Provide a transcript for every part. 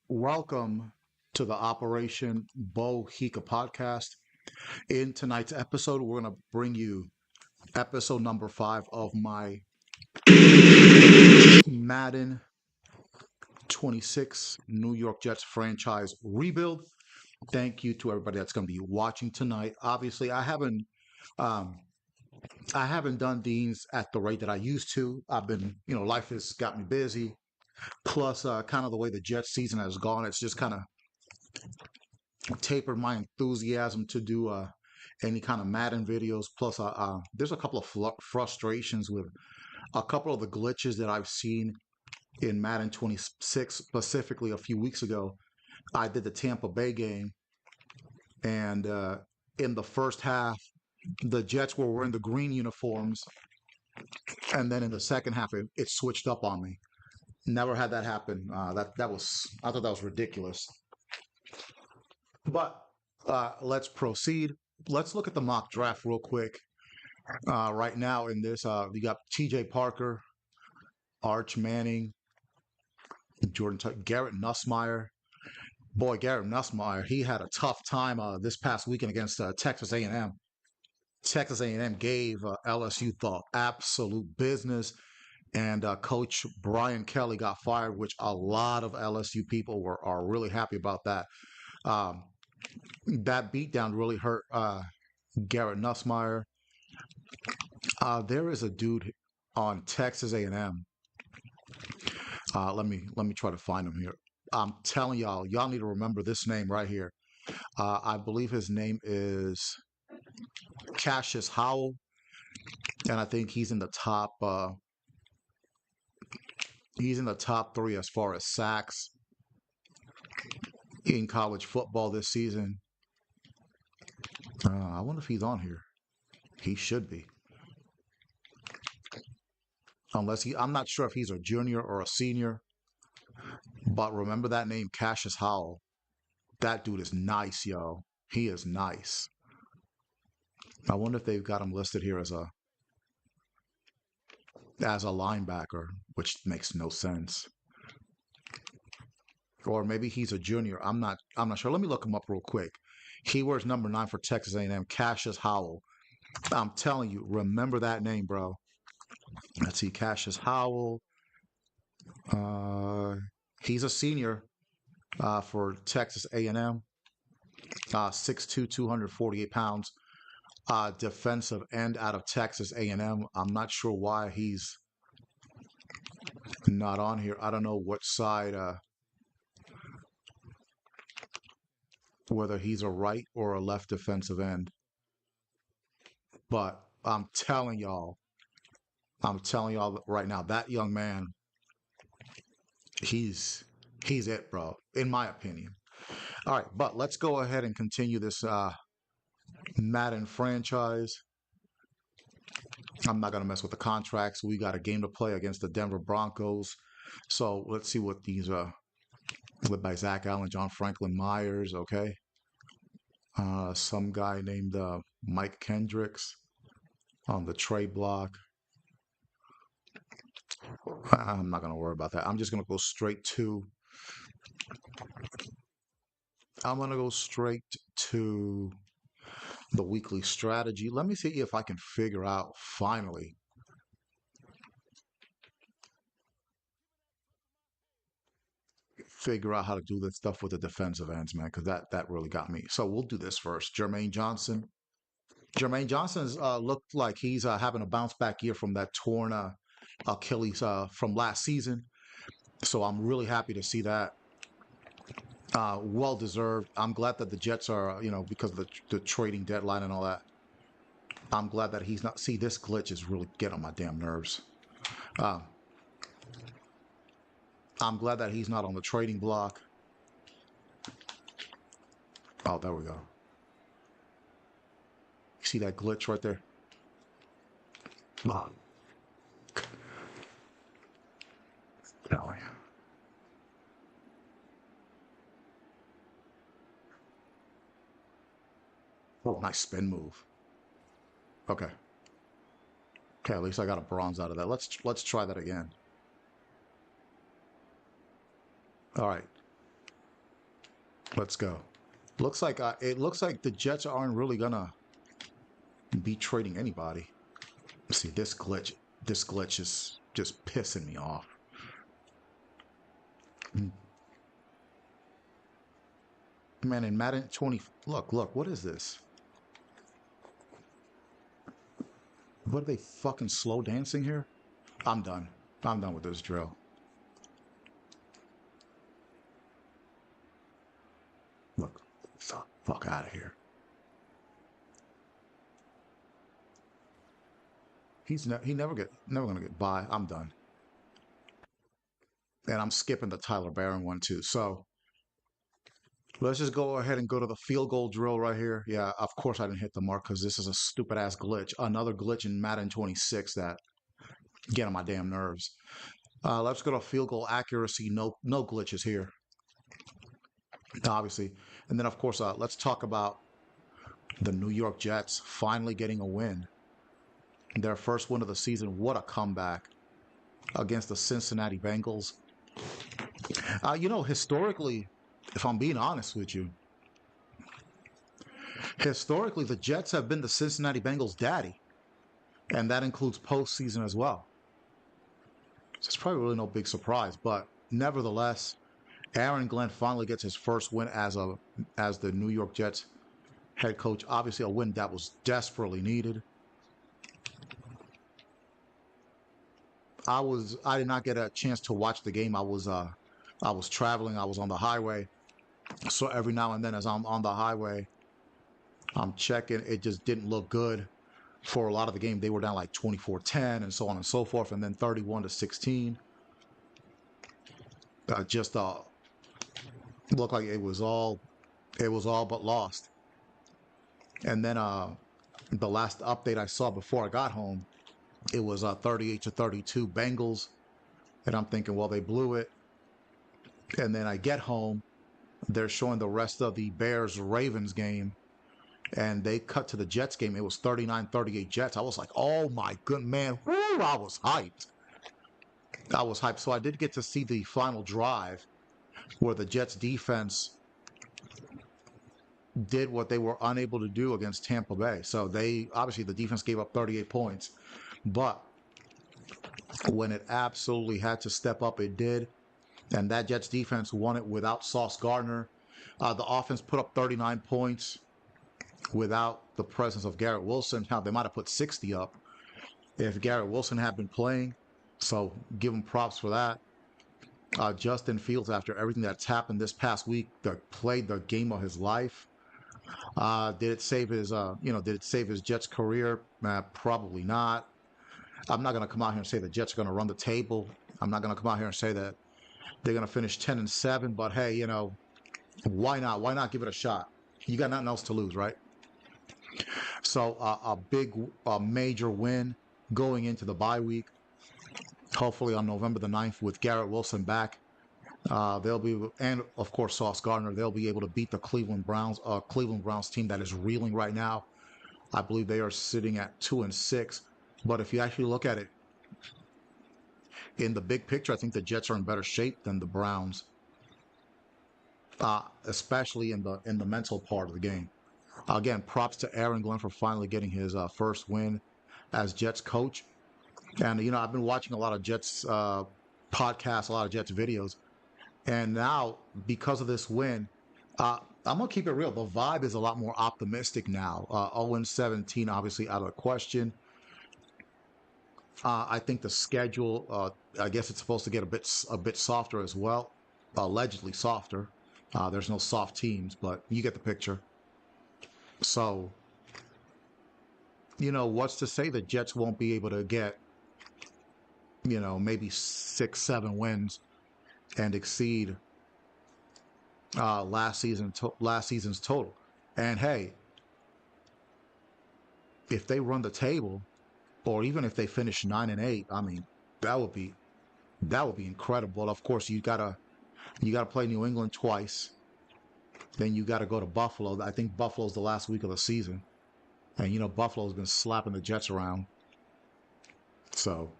Welcome to the Operation Bohica podcast. In tonight's episode, we're going to bring you episode number 5 of my Madden 26 New York Jets franchise rebuild. Thank you to everybody that's going to be watching tonight. Obviously, um, I haven't done these at the rate that I used to. I've been, life has got me busy. Plus, kind of the way the Jets season has gone, it's just kind of tapered my enthusiasm to do any kind of Madden videos. Plus, there's a couple of frustrations with a couple of the glitches that I've seen in Madden 26, specifically a few weeks ago. I did the Tampa Bay game, and in the first half, the Jets were wearing the green uniforms, and then in the second half, it switched up on me. Never had that happen. I thought that was ridiculous. But let's proceed. Let's look at the mock draft real quick. Right now in this, we got T.J. Parker, Arch Manning, Garrett Nussmeier. Boy, Garrett Nussmeier, he had a tough time this past weekend against Texas A&M. Texas A&M gave LSU the absolute business, and Coach Brian Kelly got fired, which a lot of LSU people are really happy about that. That beatdown really hurt Garrett Nussmeier. There is a dude on Texas A&M. Let me try to find him here. I'm telling y'all need to remember this name right here. I believe his name is Cassius Howell, and I think he's in the top. He's in the top 3 as far as sacks in college football this season. I wonder if he's on here. He should be. I'm not sure if he's a junior or a senior, but remember that name, Cassius Howell. That dude is nice, yo. He is nice. I wonder if they've got him listed here as a linebacker, which makes no sense. Or maybe he's a junior. I'm not sure. Let me look him up real quick. He wears number 9 for Texas A&M, Cassius Howell. I'm telling you, remember that name, bro. Let's see, Cassius Howell. He's a senior for Texas A&M. 6'2", 248 pounds. Defensive end out of Texas A&M. I'm not sure why he's not on here. I don't know what side, whether he's a right or a left defensive end. But I'm telling y'all right now, that young man, he's it, bro, in my opinion. All right, but let's go ahead and continue this Madden franchise. I'm not going to mess with the contracts. We got a game to play against the Denver Broncos. So let's see what these led by Zach Allen, John Franklin Myers, okay? Some guy named Mike Kendricks on the trade block. I'm not going to worry about that. I'm just going to go straight to the weekly strategy. Let me see if I can figure out finally how to do this stuff with the defensive ends, man, because that really got me. So we'll do this first. Jermaine Johnson's looked like he's having a bounce back year from that torn Achilles from last season. So I'm really happy to see that. Well deserved. I'm glad that the Jets are, because of the trading deadline and all that. I'm glad that he's not. See, this glitch is really getting on my damn nerves. I'm glad that he's not on the trading block. Oh, there we go. See that glitch right there? Oh. Oh, nice spin move. Okay. Okay, at least I got a bronze out of that. Let's try that again. All right. Let's go. It looks like the Jets aren't really gonna be trading anybody. See this glitch. This glitch is just pissing me off. Man, in Madden 20, look, what is this? What are they fucking slow dancing here? I'm done. I'm done with this drill. Look, fuck out of here. He never gonna get by. I'm done. And I'm skipping the Tyler Barron one too. So let's just go ahead and go to the field goal drill right here. Yeah, of course I didn't hit the mark because this is a stupid ass glitch. Another glitch in Madden 26 that get on my damn nerves. Let's go to field goal accuracy. No glitches here, obviously. And then of course, let's talk about the New York Jets finally getting a win. Their first win of the season. What a comeback against the Cincinnati Bengals. Historically, if I'm being honest with you, historically the Jets have been the Cincinnati Bengals' daddy, and that includes postseason as well. So it's probably really no big surprise, but nevertheless, Aaron Glenn finally gets his first win as the New York Jets head coach. Obviously, a win that was desperately needed. I did not get a chance to watch the game. I was traveling. I was on the highway, so every now and then, as I'm on the highway, I'm checking. It just didn't look good for a lot of the game. They were down like 24-10 and so on and so forth, and then 31-16. Just looked like it was all but lost. And then the last update I saw before I got home, it was 38-32 Bengals, and I'm thinking, well, they blew it. And then I get home, they're showing the rest of the Bears-Ravens game, and they cut to the Jets game. It was 39-38 Jets. I was like, oh my good man, woo, I was hyped. So I did get to see the final drive where the Jets defense did what they were unable to do against Tampa Bay. So obviously the defense gave up 38 points, but when it absolutely had to step up, it did. And that Jets defense won it without Sauce Gardner. The offense put up 39 points without the presence of Garrett Wilson. Now, they might have put 60 up if Garrett Wilson had been playing. So give him props for that. Justin Fields, after everything that's happened this past week, played the game of his life. Did it save his Jets career? Probably not. I'm not going to come out here and say the Jets are going to run the table. I'm not going to come out here and say that they're going to finish 10-7. But hey, why not? Why not give it a shot? You got nothing else to lose, right? So a major win going into the bye week. Hopefully on November the 9th with Garrett Wilson back. And of course Sauce Gardner, they'll be able to beat the Cleveland Browns team that is reeling right now. I believe they are sitting at 2-6. But if you actually look at it in the big picture, I think the Jets are in better shape than the Browns, especially in the mental part of the game. Again, props to Aaron Glenn for finally getting his first win as Jets coach. And I've been watching a lot of Jets podcasts, a lot of Jets videos, and now because of this win, I'm gonna keep it real. The vibe is a lot more optimistic now. 0-17, obviously out of the question. I think the schedule, I guess it's supposed to get a bit softer as well, allegedly softer. There's no soft teams, but you get the picture. So, what's to say the Jets won't be able to get, maybe 6-7 wins and exceed last season's total. And hey, if they run the table, or even if they finish 9-8, I mean, that would be incredible. Of course, you gotta play New England twice. Then you gotta go to Buffalo. I think Buffalo's the last week of the season, and Buffalo's been slapping the Jets around. So,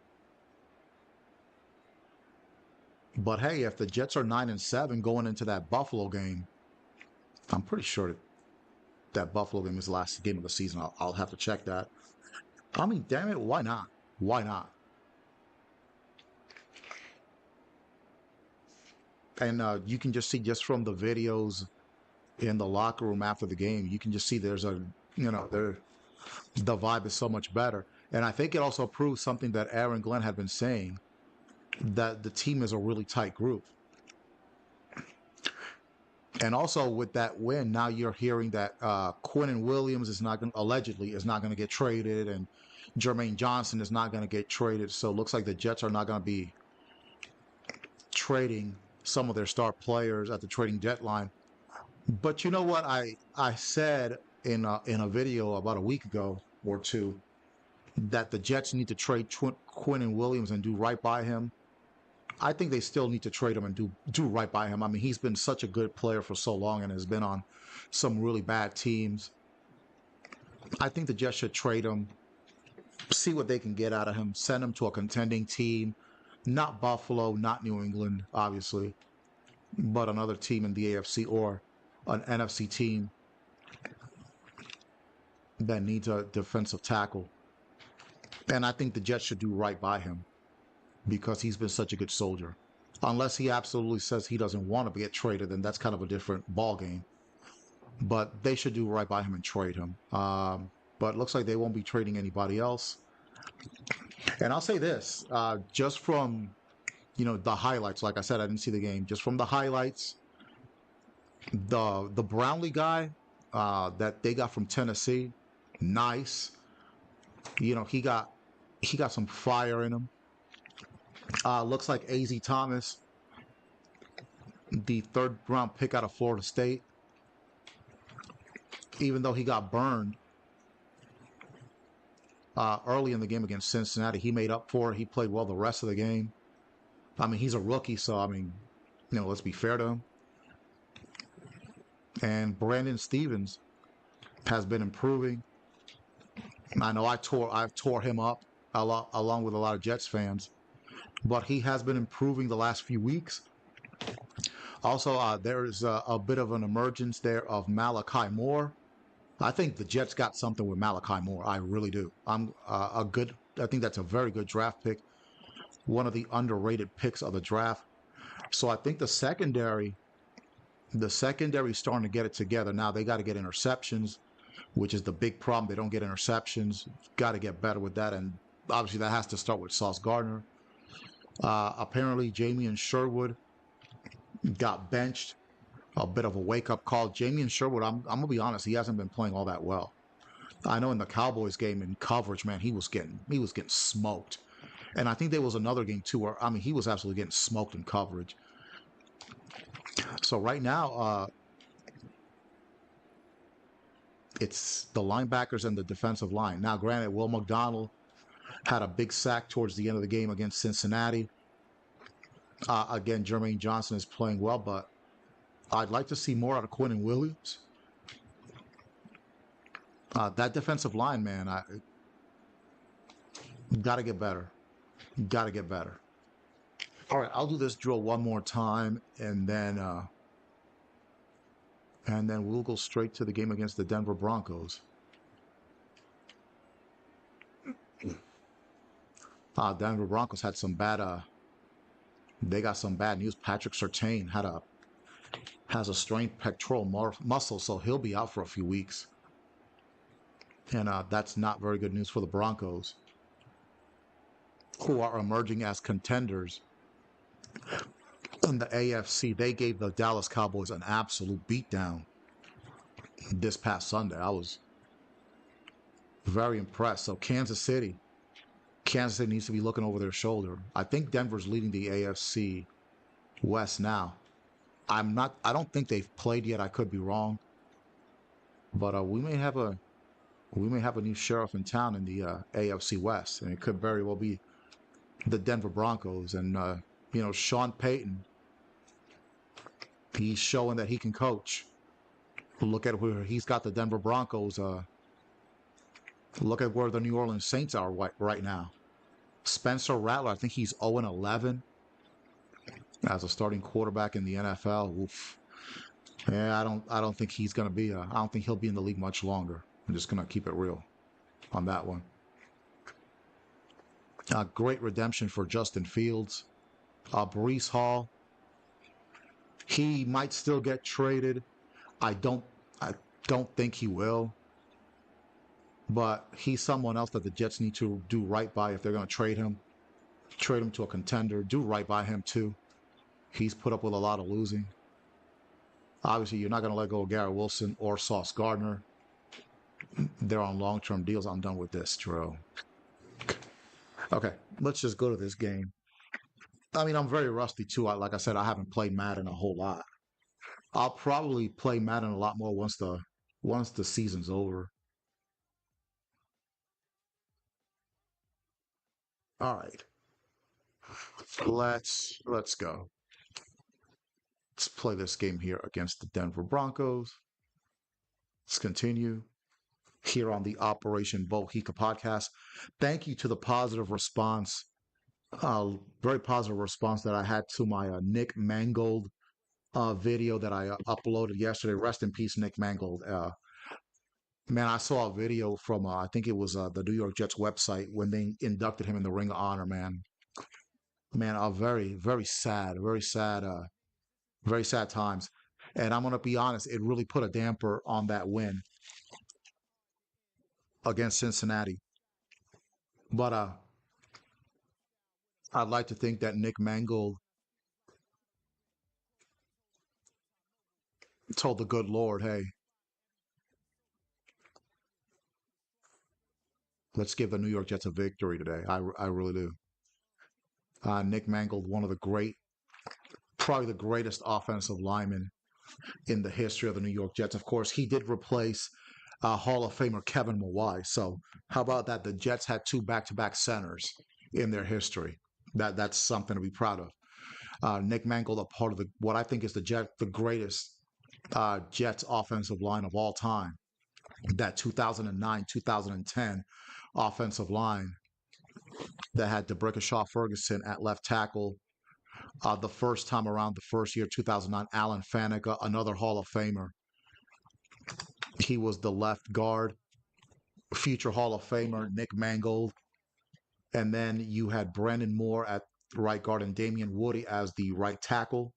but hey, if the Jets are 9-7 going into that Buffalo game, I'm pretty sure that Buffalo game is the last game of the season. I'll have to check that. I mean, damn it, why not? Why not? And you can just see just from the videos in the locker room after the game, you can just see there's a, there the vibe is so much better. And I think it also proves something that Aaron Glenn had been saying, that the team is a really tight group. And also with that win, now you're hearing that Quinnen Williams is not going allegedly is not going to get traded, and Jermaine Johnson is not going to get traded. So it looks like the Jets are not going to be trading some of their star players at the trading deadline. But you know what I said in a video about a week ago or two, that the Jets need to trade Quinnen Williams and do right by him. I think they still need to trade him and do right by him. I mean, he's been such a good player for so long and has been on some really bad teams. I think the Jets should trade him, see what they can get out of him, send him to a contending team, not Buffalo, not New England, obviously, but another team in the AFC or an NFC team that needs a defensive tackle. And I think the Jets should do right by him, because he's been such a good soldier. Unless he absolutely says he doesn't want to get traded, then that's kind of a different ball game. But they should do right by him and trade him. But it looks like they won't be trading anybody else. And I'll say this, just from the highlights. Like I said, I didn't see the game. Just from the highlights, the Brownlee guy that they got from Tennessee, nice. He got some fire in him. Looks like A.Z. Thomas, the third round pick out of Florida State, even though he got burned early in the game against Cincinnati, he made up for it. He played well the rest of the game. I mean, he's a rookie, so I mean, let's be fair to him. And Brandon Stevens has been improving. I know I've tore him up along with a lot of Jets fans, but he has been improving the last few weeks. Also, there is a bit of an emergence there of Malachi Moore. I think the Jets got something with Malachi Moore. I really do. I think that's a very good draft pick. One of the underrated picks of the draft. So I think the secondary is starting to get it together. Now they got to get interceptions, which is the big problem. They don't get interceptions. Got to get better with that. And obviously that has to start with Sauce Gardner. Apparently Jamien Sherwood got benched. A bit of a wake-up call. Jamien Sherwood, I'm going to be honest, he hasn't been playing all that well. I know in the Cowboys game in coverage, man, he was getting smoked. And I think there was another game too where, I mean, he was absolutely getting smoked in coverage. So right now, it's the linebackers and the defensive line. Now, granted, Will McDonald had a big sack towards the end of the game against Cincinnati. Again, Jermaine Johnson is playing well, but I'd like to see more out of Quinnen Williams. That defensive line, man, got to get better. Got to get better. All right, I'll do this drill one more time, and then we'll go straight to the game against the Denver Broncos. Denver Broncos had some bad. They got some bad news. Patrick Surtain has a strained pectoral muscle, so he'll be out for a few weeks. And that's not very good news for the Broncos, who are emerging as contenders in the AFC. They gave the Dallas Cowboys an absolute beatdown this past Sunday. I was very impressed. So Kansas City needs to be looking over their shoulder. I think Denver's leading the AFC West now. I don't think they've played yet. I could be wrong, but we may have a new sheriff in town in the AFC West, and it could very well be the Denver Broncos. And Sean Payton, he's showing that he can coach. Look at where he's got the Denver Broncos. Look at where the New Orleans Saints are right now. Spencer Rattler, I think he's 0-11 as a starting quarterback in the NFL. Oof. Yeah, I don't think he's gonna be. I don't think he'll be in the league much longer. I'm just gonna keep it real on that one. Great redemption for Justin Fields. Brees Hall, he might still get traded. I don't. I don't think he will. But he's someone else that the Jets need to do right by if they're going to trade him. Trade him to a contender. Do right by him too. He's put up with a lot of losing. Obviously, you're not going to let go of Garrett Wilson or Sauce Gardner. They're on long-term deals. I'm done with this, Terrell. Okay, let's just go to this game. I mean, I'm very rusty too. Like I said, I haven't played Madden a whole lot. I'll probably play Madden a lot more once the season's over. All right, let's go. Let's play this game here against the Denver Broncos. Let's continue here on the Operation Bohica podcast. Thank you to the positive response, very positive response that I had to my Nick Mangold video that I uploaded yesterday. Rest in peace, Nick Mangold. Man, I saw a video from I think it was the New York Jets website when they inducted him in the Ring of Honor. Man, a very sad times. And I'm gonna be honest, it really put a damper on that win against Cincinnati. But I'd like to think that Nick Mangold told the good Lord, "Hey, let's give the New York Jets a victory today." I really do. Nick Mangold, one of the great, probably the greatest offensive linemen in the history of the New York Jets. Of course, he did replace Hall of Famer Kevin Mawai. So how about that? The Jets had two back-to-back centers in their history. That's something to be proud of. Nick Mangold, a part of what I think is the greatest Jets offensive line of all time. That 2009, 2010 offensive line that had DeBrickashaw Ferguson at left tackle. The first time around, the first year, 2009, Alan Faneca, another Hall of Famer. He was the left guard. Future Hall of Famer Nick Mangold. And then you had Brandon Moore at right guard and Damian Woody as the right tackle.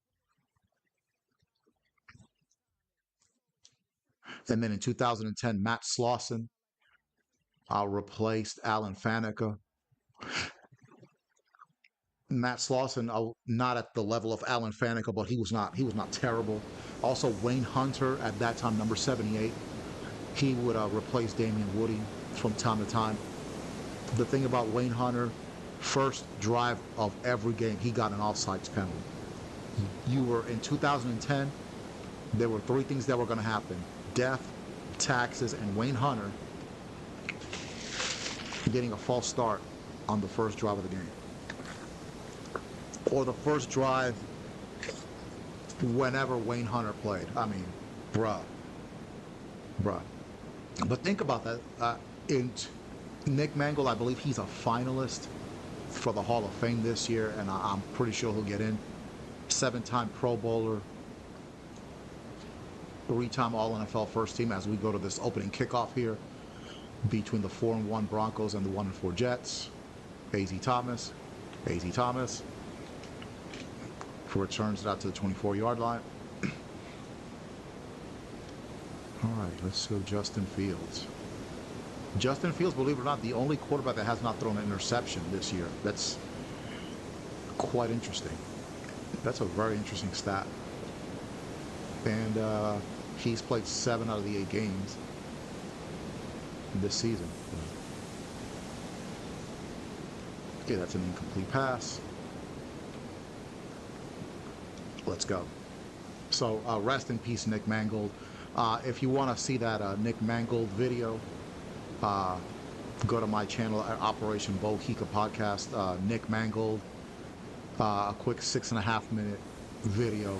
And then in 2010, Matt Slauson replaced Alan Faneca. Matt Slauson, not at the level of Alan Faneca, but he was not terrible. Also, Wayne Hunter at that time, number 78, he would replace Damian Woody from time to time. The thing about Wayne Hunter, first drive of every game, he got an offsides penalty. You were in 2010, there were three things that were going to happen: death, taxes, and Wayne Hunter getting a false start on the first drive of the game. Or the first drive whenever Wayne Hunter played. I mean, bruh. But think about that. Nick Mangold, I believe he's a finalist for the Hall of Fame this year, and I'm pretty sure he'll get in. 7-time Pro Bowler, 3-time All-NFL first team as we go to this opening kickoff here between the 4-1 Broncos and the 1-4 Jets. A.Z. Thomas returns it out to the 24-yard line. All right, let's go Justin Fields. Justin Fields, believe it or not, the only quarterback that has not thrown an interception this year. That's quite interesting. That's a very interesting stat. And he's played 7 out of the 8 games this season. Okay, that's an incomplete pass. Let's go. So rest in peace, Nick Mangold. If you want to see that Nick Mangold video, go to my channel at Operation Bohica Podcast. Nick Mangold, a quick 6.5-minute video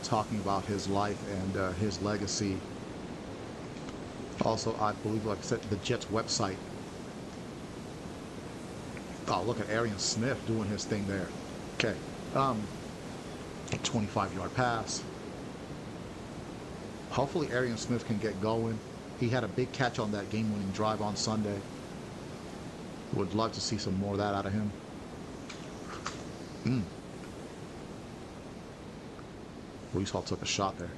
talking about his life and his legacy. Also, I believe, like I said, the Jets website. Oh, look at Arian Smith doing his thing there. Okay. 25-yard pass. Hopefully Arian Smith can get going. He had a big catch on that game-winning drive on Sunday. Would love to see some more of that out of him. Brees Hall took a shot there.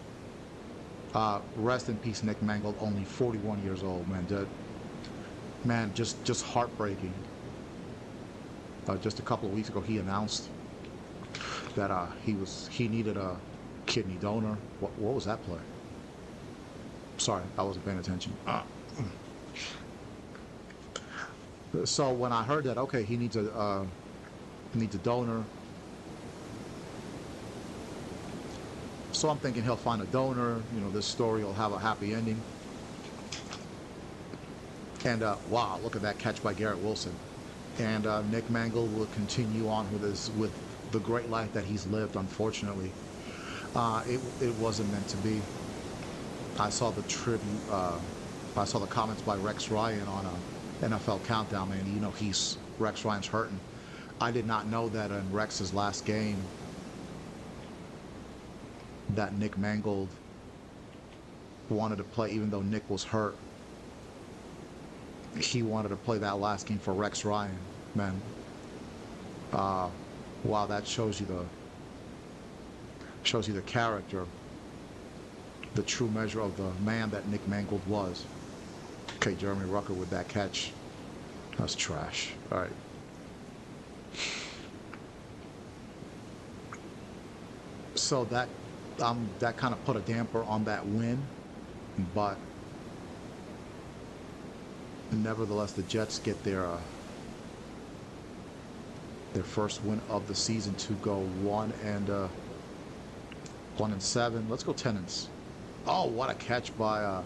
Rest in peace, Nick Mangold, only 41 years old, man. Just heartbreaking. Just a couple of weeks ago, he announced that he needed a kidney donor. What was that play? Sorry, I wasn't paying attention. So when I heard that, okay, he needs a donor. So I'm thinking he'll find a donor. You know, this story will have a happy ending. And wow, look at that catch by Garrett Wilson. And Nick Mangold will continue on with the great life that he's lived. Unfortunately, it wasn't meant to be. I saw the tribute. I saw the comments by Rex Ryan on NFL Countdown, man. You know, Rex Ryan's hurting. I did not know that in Rex's last game that Nick Mangold wanted to play, even though Nick was hurt. He wanted to play that last game for Rex Ryan, man. Wow, that shows you the character, the true measure of the man that Nick Mangold was. Okay, Jeremy Rucker with that catch. That's trash. All right. So that kind of put a damper on that win, but nevertheless, the Jets get their first win of the season to go 1-7. Let's go 10 and. Oh, what a catch by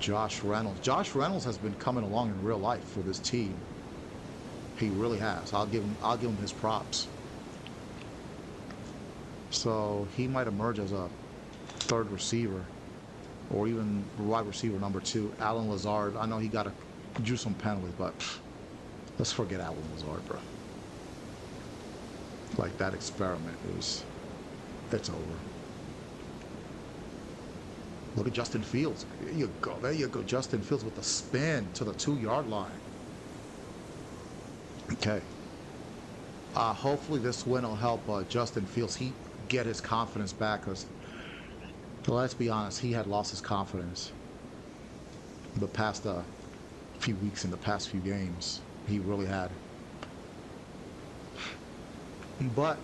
Josh Reynolds. Josh Reynolds has been coming along in real life for this team. He really has. I'll give him his props. So he might emerge as a third receiver, or even wide receiver number 2. Alan Lazard. I know he drew some penalties, but let's forget Alan Lazard, bro. Like, that experiment it's over. Look at Justin Fields. There you go. There you go. Justin Fields with the spin to the 2-yard line. Okay. Hopefully this win will help Justin Fields get his confidence back, because let's be honest, he had lost his confidence the past few weeks, in the past few games. He really had. But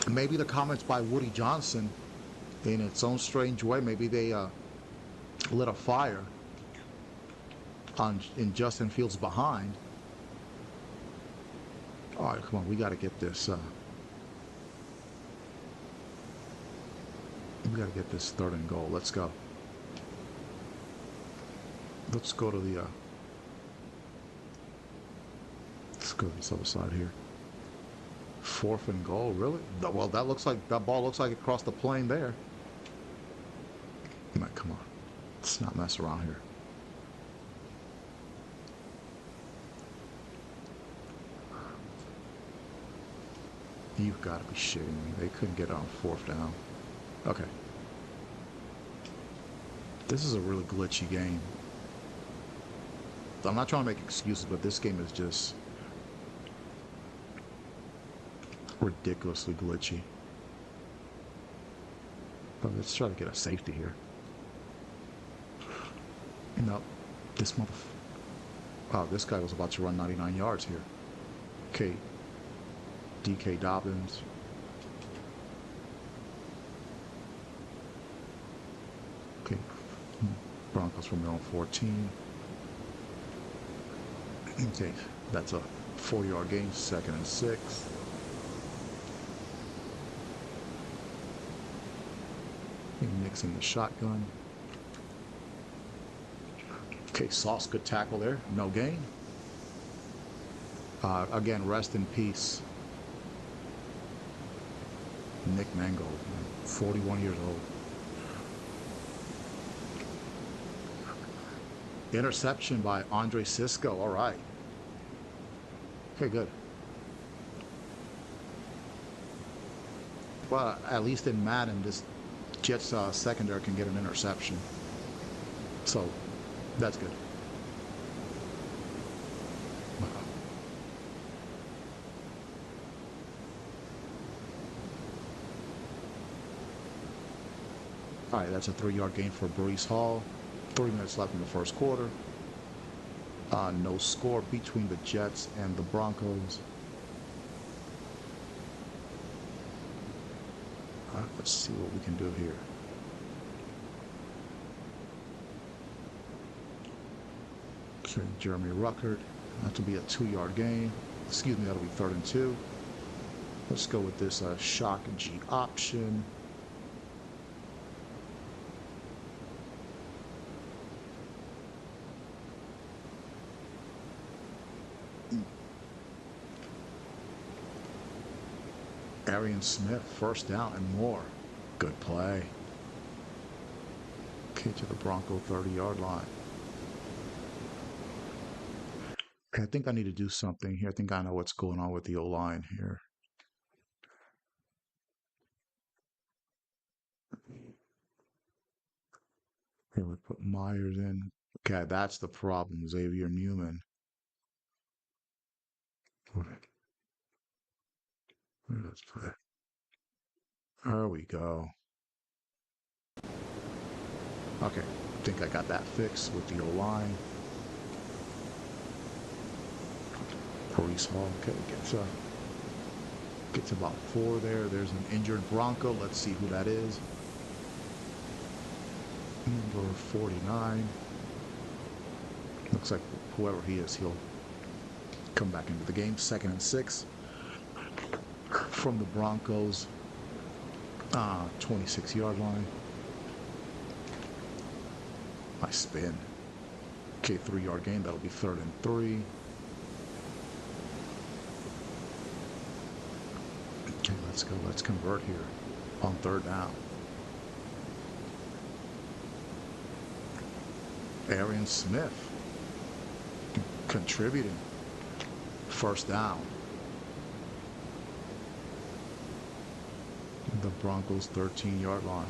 maybe the comments by Woody Johnson, in its own strange way, maybe they lit a fire in Justin Fields' behind. All right, come on, we got to get this. We got to get this 3rd and goal. Let's go. Let's go to the. Let's go to this other side here. 4th and goal, really? Well, that ball looks like it crossed the plane there. Man, come on, let's not mess around here. You've got to be shitting me. They couldn't get it on 4th down. Okay. This is a really glitchy game. I'm not trying to make excuses, but this game is just ridiculously glitchy. But let's try to get a safety here. Nope. This this guy was about to run 99 yards here. Okay. DK Dobbins. Okay. Broncos from their own 14. Okay. That's a 4-yard gain, 2nd and 6. Mixing the shotgun. Okay, Sauce, good tackle there. No gain. Again, rest in peace, Nick Mangold, 41 years old. Interception by Andre Cisco. All right. Okay, good. Well, at least in Madden, this Jets secondary can get an interception. So that's good. All right, that's a 3-yard gain for Brees Hall. 3 minutes left in the first quarter. No score between the Jets and the Broncos. Let's see what we can do here. Okay, Jeremy Ruckert. That'll be a 2-yard gain. Excuse me, that'll be 3rd and 2. Let's go with this shock G option. Arian Smith, 1st down and more. Good play. Okay, to the Bronco 30-yard line. Okay, I think I need to do something here. I think I know what's going on with the O-line here. Here we put Myers in. Okay, that's the problem. Xavier Newman. Let's play. There we go. Okay, I think I got that fixed with the O-line. Brees Hall, okay, gets about 4 there. There's an injured Bronco. Let's see who that is. Number 49. Looks like whoever he is, he'll come back into the game. 2nd and 6 from the Broncos 26-yard line. I spin. Okay, 3-yard gain. That'll be 3rd and 3. Okay, let's go. Let's convert here on 3rd down. Arian Smith contributing. 1st down. The Broncos 13-yard line.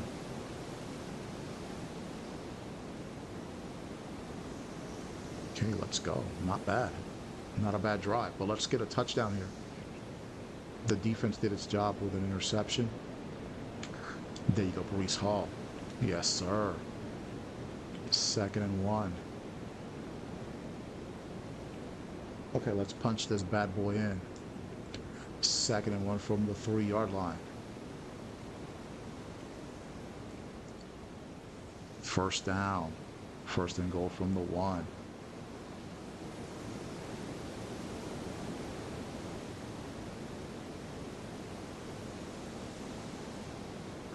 Okay, let's go. Not bad. Not a bad drive, but let's get a touchdown here. The defense did its job with an interception. There you go, Brees Hall. Yes, sir. 2nd and 1. Okay, let's punch this bad boy in. 2nd and 1 from the 3-yard line. 1st down. 1st and goal from the 1.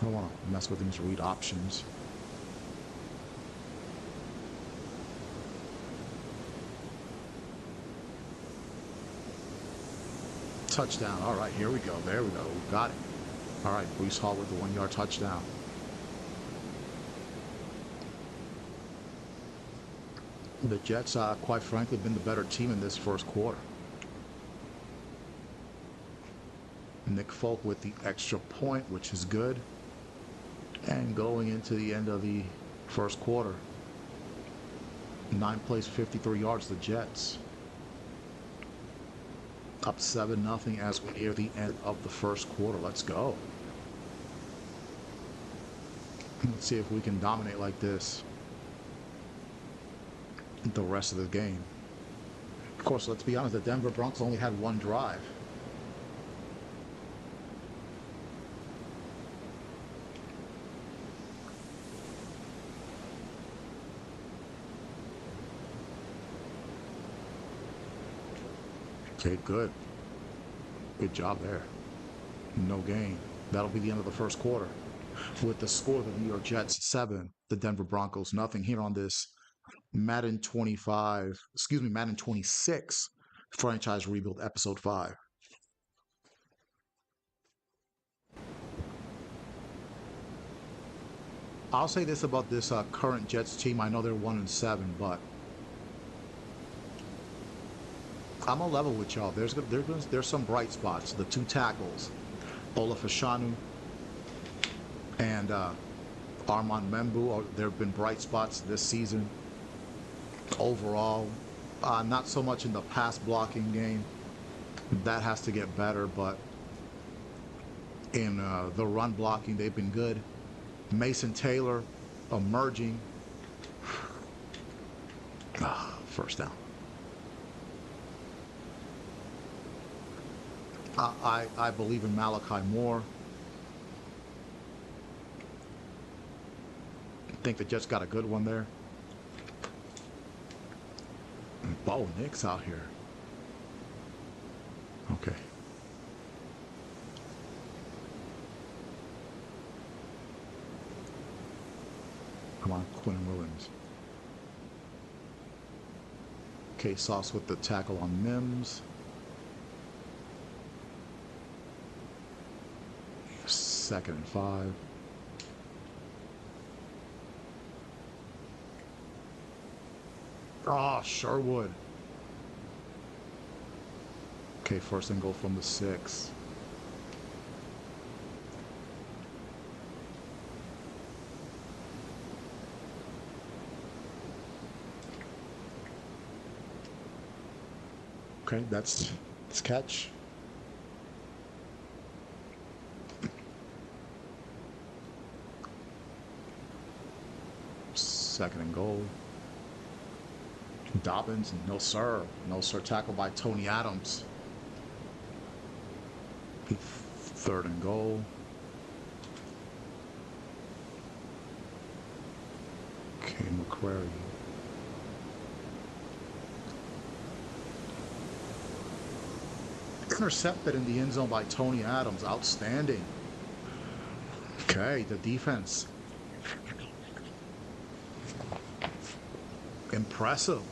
I don't want to mess with these read options. Touchdown. All right, here we go. There we go. Got it. All right, Brees Hall with the 1-yard touchdown. The Jets, quite frankly, been the better team in this first quarter. Nick Folk with the extra point, which is good. And going into the end of the first quarter, 9 plays, 53 yards, the Jets. Up 7-0 as we near the end of the first quarter. Let's go. Let's see if we can dominate like this the rest of the game. Of course, let's be honest, the Denver Broncos only had 1 drive. Okay, good. Good job there. No gain. That'll be the end of the first quarter. With the score, the New York Jets 7, the Denver Broncos nothing here on this Madden 26 Franchise Rebuild Episode 5. I'll say this about this current Jets team. I know they're 1-7, but I'm on level with y'all. There's some bright spots. The 2 tackles, Ola Fashanu and Armand Membu. There have been bright spots this season overall. Not so much in the pass blocking game. That has to get better, but in the run blocking, they've been good. Mason Taylor emerging. First down. I believe in Malachi Moore. I think the Jets got a good one there. Bo Nix out here. Okay. Come on, Quinn Williams. Okay, Sauce with the tackle on Mims. Second and 5. Oh, Sherwood. Okay, first and goal from the 6. Okay, that's catch. Second and goal. Dobbins, no sir. No sir, tackle by Tony Adams. Third and goal. Okay, McQuarrie. Intercepted in the end zone by Tony Adams. Outstanding. Okay, the defense. Impressive.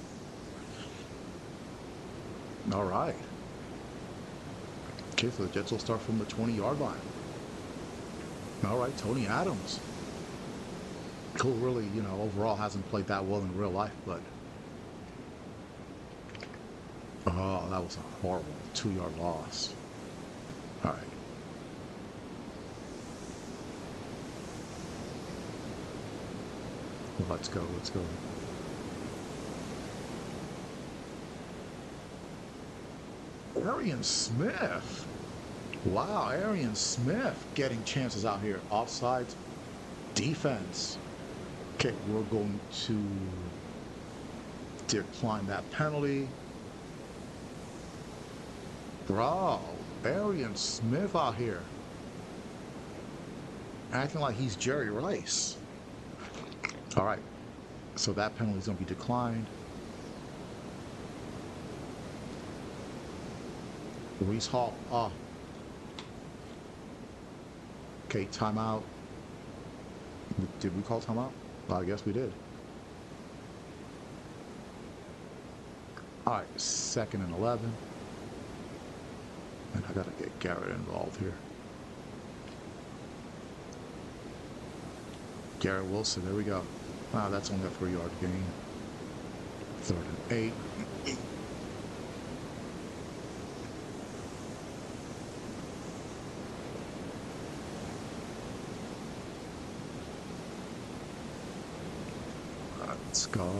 All right. Okay, so the Jets will start from the 20-yard line. All right, Tony Adams. Who really, overall hasn't played that well in real life, but... Oh, that was a horrible 2-yard loss. All right. Well, let's go. Arian Smith. Wow, Arian Smith getting chances out here. Offsides, defense. Okay, we're going to decline that penalty. Bro, Arian Smith out here. Acting like he's Jerry Rice. All right, so that penalty is going to be declined. Reese Hall. Okay, timeout. Did we call timeout? Well, I guess we did. All right, 2nd and 11. And I got to get Garrett involved here. Garrett Wilson, there we go. Wow, that's only a 3-yard gain. 3rd and 8. Let's go.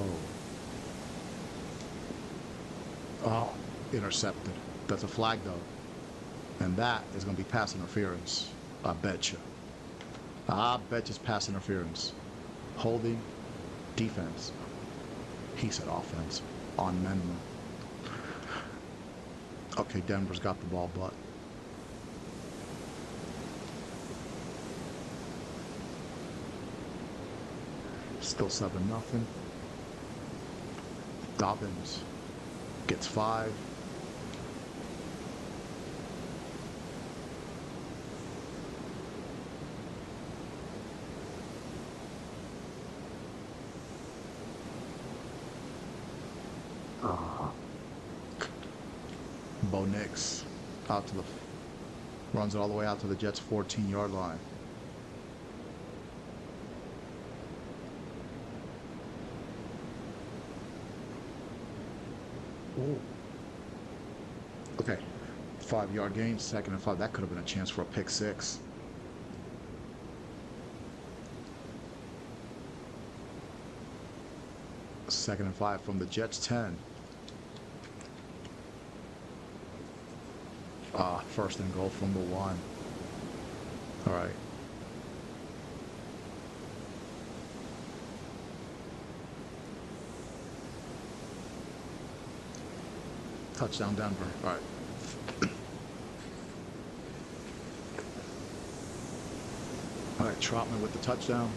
Oh, intercepted. That's a flag, though. And that is going to be pass interference. I bet you. I bet you it's pass interference. Holding, defense. He said offense on Menma. Okay, Denver's got the ball, but still 7-0. Dobbins gets 5. Bo Nix out to the runs it all the way out to the Jets' 14-yard line. Ooh. Okay, 5-yard gain, 2nd and 5. That could have been a chance for a pick 6. 2nd and 5 from the Jets 10. First and goal from the 1. All right. Touchdown Denver. All right. All right, Trotman with the touchdown.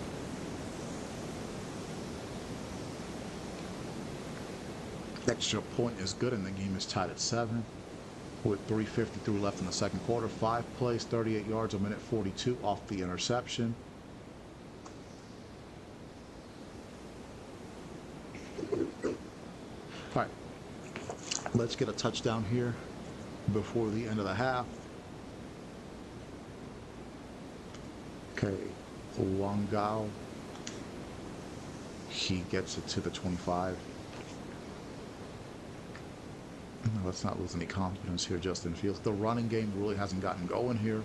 Extra point is good, and the game is tied at 7 with 3:53 left in the second quarter. 5 plays, 38 yards, a minute 42 off the interception. All right, let's get a touchdown here before the end of the half. Okay, Wangao. He gets it to the 25. Let's not lose any confidence here, Justin Fields. The running game really hasn't gotten going here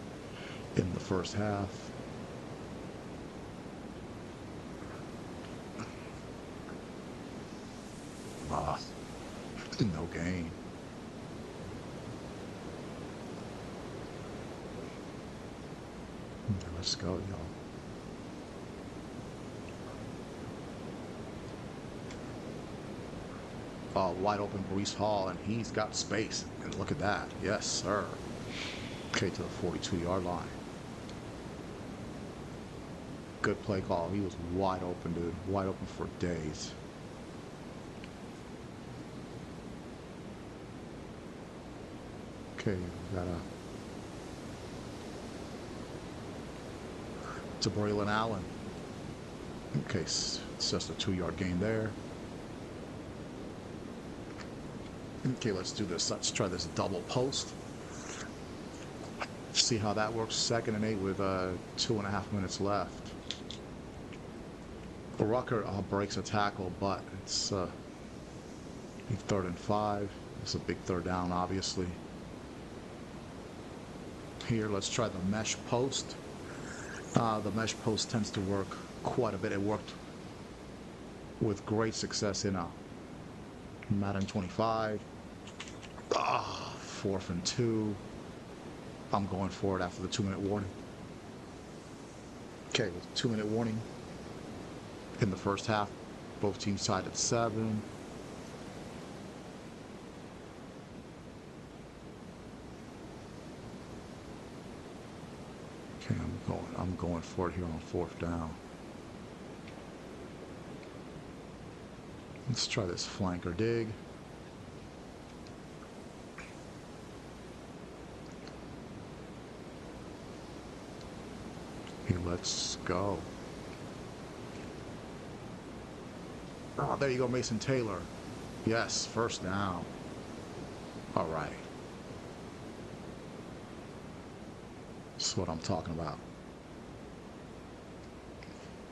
in the first half. No gain. Let's go, y'all. Wide open Breece Hall, and he's got space. And look at that. Yes, sir. Okay, to the 42-yard line. Good play call. He was wide open, dude. Wide open for days. Okay, we got to Braylon Allen. Okay, it's just a 2-yard gain there. Okay, let's do this. Let's try this double post. See how that works. 2nd and 8 with 2.5 minutes left. Rucker breaks a tackle, but it's 3rd and 5. It's a big third down, obviously. Here, let's try the mesh post. The mesh post tends to work quite a bit. It worked with great success in Madden 25. 4th and 2. I'm going for it after the 2-minute warning. Okay, with 2-minute warning in the first half. Both teams tied at 7. Okay, I'm going for it here on 4th down. Let's try this flanker dig. Okay, let's go. Oh, there you go, Mason Taylor. Yes, first down. All right. That's what I'm talking about.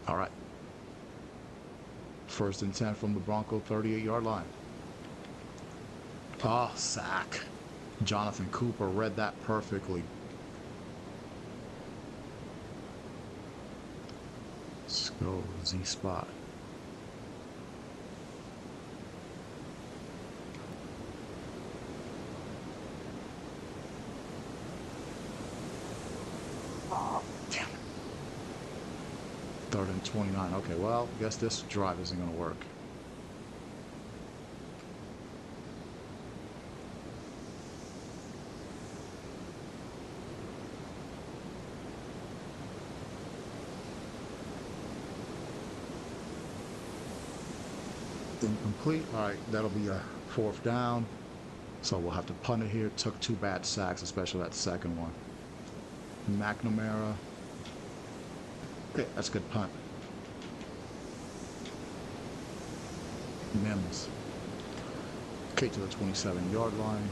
All right. 1st and 10 from the Bronco 38-yard line. Sack. Jonathan Cooper read that perfectly. Let's go Z spot. Damn it. 3rd and 29. Okay, well, I guess this drive isn't going to work. Incomplete. All right, that'll be a 4th down. So we'll have to punt it here. Took 2 bad sacks, especially that second one. McNamara. Okay, that's a good punt. Mims. Okay, to the 27-yard line.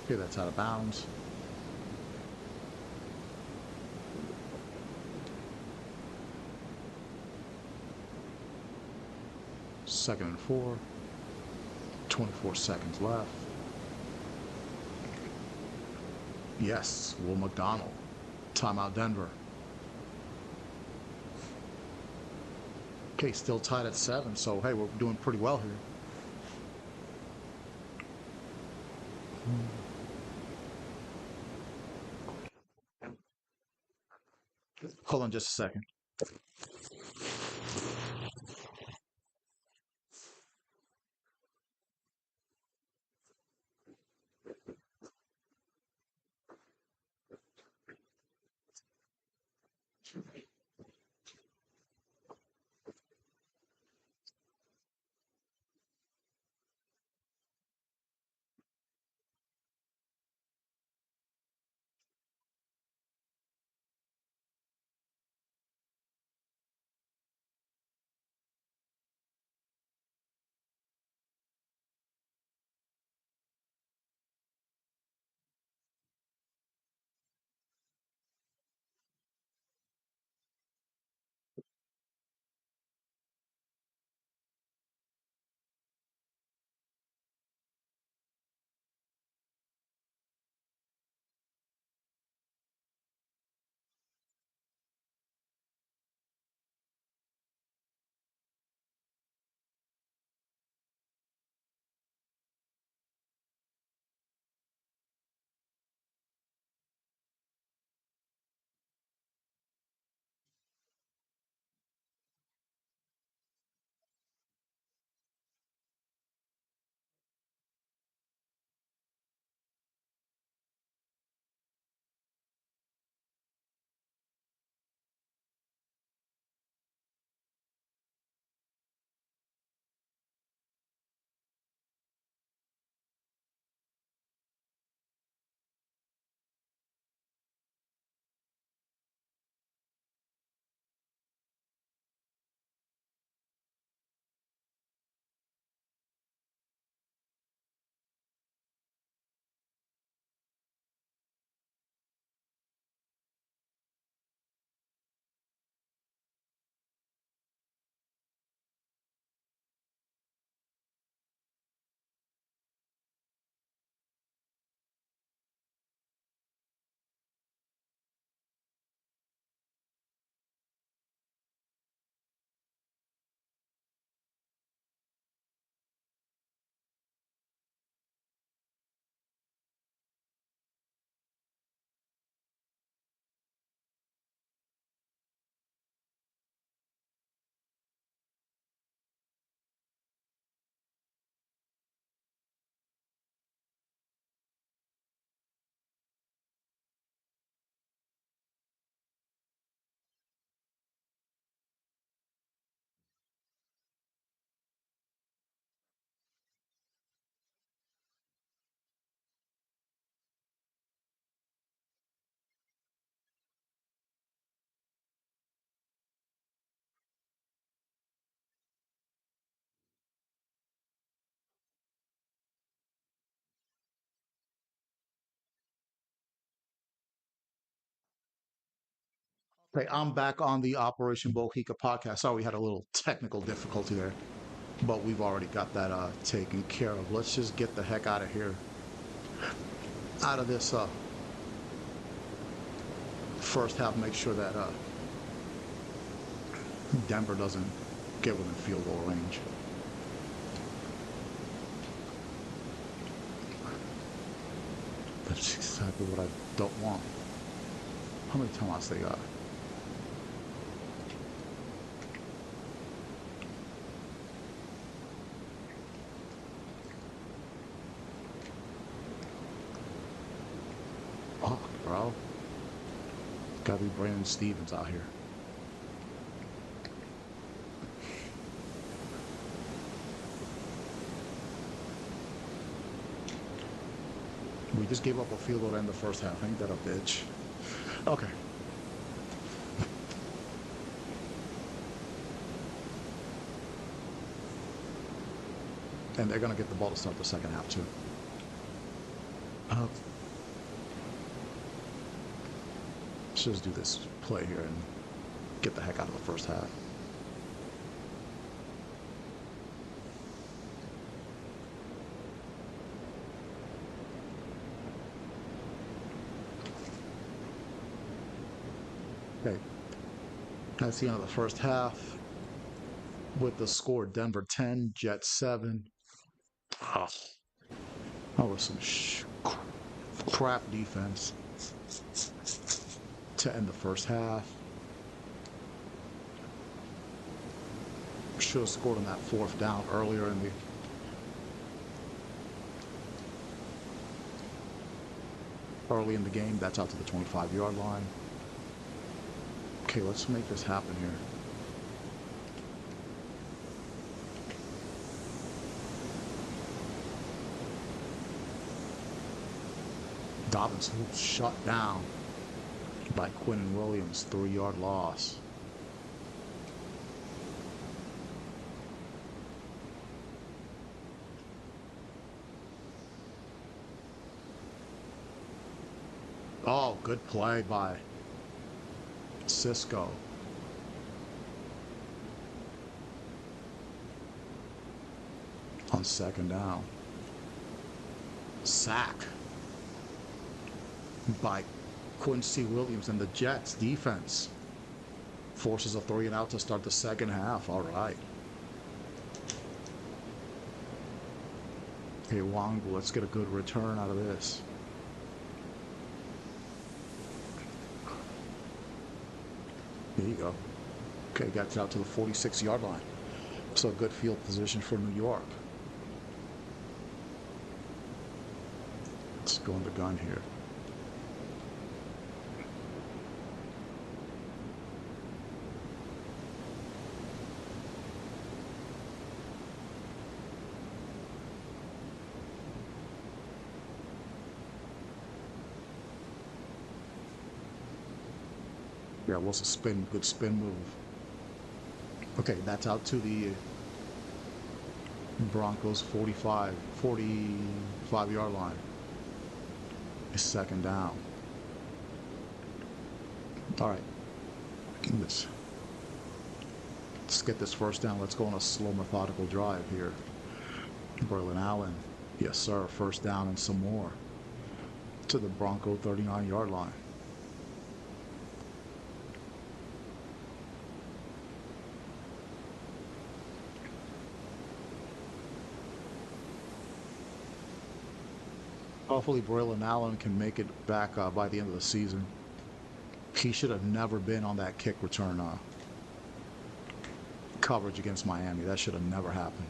Okay, that's out of bounds. Second and 4. 24 seconds left. Yes, Will McDonald. Timeout Denver. Okay, still tied at 7, so hey, we're doing pretty well here. Hold on just a second. Okay, I'm back on the Operation Bohica podcast. Sorry, we had a little technical difficulty there, but we've already got that taken care of. Let's just get the heck out of here, out of this first half. Make sure that Denver doesn't get within field goal range. That's exactly what I don't want. How many timeouts they got? Fuck, bro. Gotta be Brandon Stevens out here. We just gave up a field goal in the first half. Ain't that a bitch? Okay. And they're going to get the ball to start the second half, too. Let's just do this play here and get the heck out of the first half. Okay, that's the end of the first half with the score Denver 10, Jets 7. Oh, that was some crap defense to end the first half. Should have scored on that fourth down earlier in the game. That's out to the 25-yard line. Okay, let's make this happen here. Dobbins shut down by Quinn Williams, 3-yard loss. Oh, good play by Cisco. On second down. Sack by Quincy Williams, and the Jets defense forces a 3-and-out to start the second half. All right. Hey, Wangu, let's get a good return out of this. There you go. Okay, got it out to the 46-yard line. So good field position for New York. Let's go in the gun here. Yeah, it was a good spin move. Okay, that's out to the Broncos 45-yard line. It's second down. All right, let's get this first down. Let's go on a slow, methodical drive here. Braylon Allen, yes sir, first down and some more to the Bronco 39-yard line. Hopefully Braylon Allen can make it back by the end of the season. He should have never been on that kick return coverage against Miami. That should have never happened.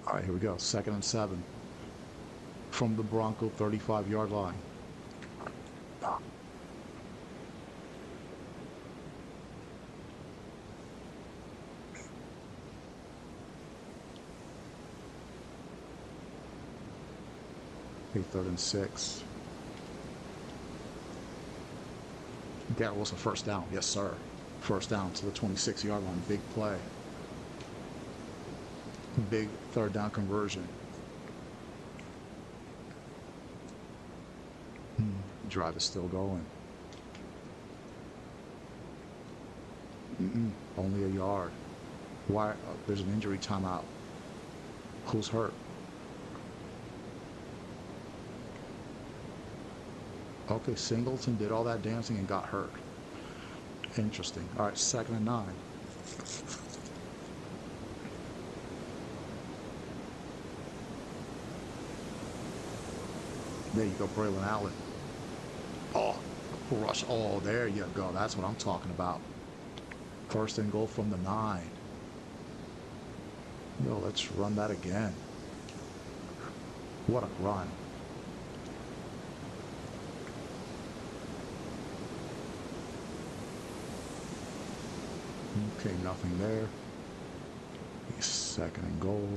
All right, here we go. 2nd and 7 from the Bronco 35-yard line. Okay, 3rd and 6. That was a first down. Yes, sir. First down to the 26-yard line. Big play. Big 3rd down conversion. Drive is still going. Only a yard. Why? There's an injury timeout. Who's hurt? Okay, Singleton did all that dancing and got hurt. Interesting. All right, 2nd and 9. There you go, Braylon Allen. Oh, rush. Oh, there you go. That's what I'm talking about. 1st and goal from the 9. Yo, let's run that again. What a run. Okay, nothing there. 2nd and goal.